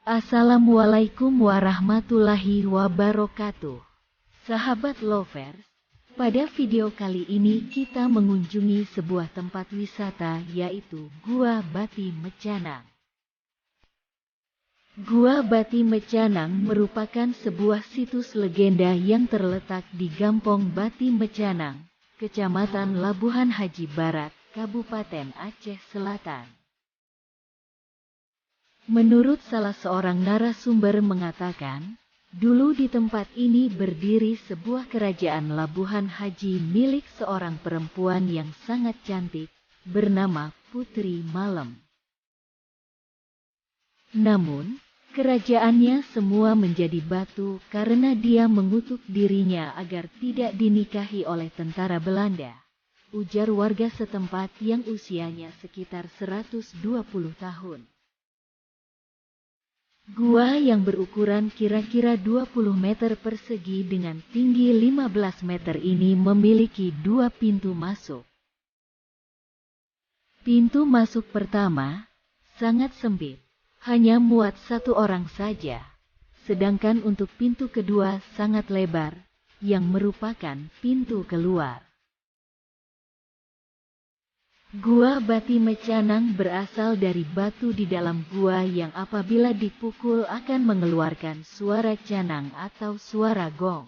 Assalamualaikum warahmatullahi wabarakatuh. Sahabat lovers, pada video kali ini kita mengunjungi sebuah tempat wisata yaitu Gua Bati Mecanang. Gua Bati Mecanang merupakan sebuah situs legenda yang terletak di Gampong Bati Mecanang, Kecamatan Labuhan Haji Barat, Kabupaten Aceh Selatan. Menurut salah seorang narasumber mengatakan, dulu di tempat ini berdiri sebuah kerajaan Labuhan Haji milik seorang perempuan yang sangat cantik, bernama Putri Malem. Namun, kerajaannya semua menjadi batu karena dia mengutuk dirinya agar tidak dinikahi oleh tentara Belanda, ujar warga setempat yang usianya sekitar 120 tahun. Gua yang berukuran kira-kira 20 meter persegi dengan tinggi 15 meter ini memiliki dua pintu masuk. Pintu masuk pertama sangat sempit, hanya muat satu orang saja, sedangkan untuk pintu kedua sangat lebar, yang merupakan pintu keluar. Gua Bati Mecanang berasal dari batu di dalam gua yang apabila dipukul akan mengeluarkan suara canang atau suara gong.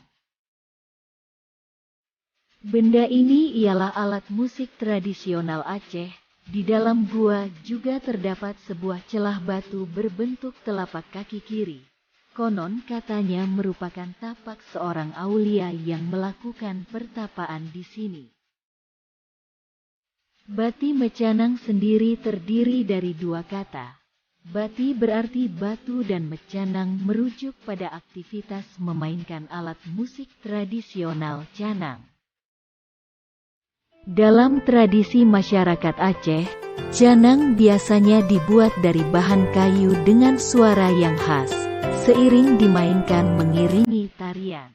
Benda ini ialah alat musik tradisional Aceh. Di dalam gua juga terdapat sebuah celah batu berbentuk telapak kaki kiri. Konon katanya merupakan tapak seorang aulia yang melakukan pertapaan di sini. Bati Mecanang sendiri terdiri dari dua kata. Bati berarti batu dan Mecanang merujuk pada aktivitas memainkan alat musik tradisional canang. Dalam tradisi masyarakat Aceh, canang biasanya dibuat dari bahan kayu dengan suara yang khas, seiring dimainkan mengiringi tarian.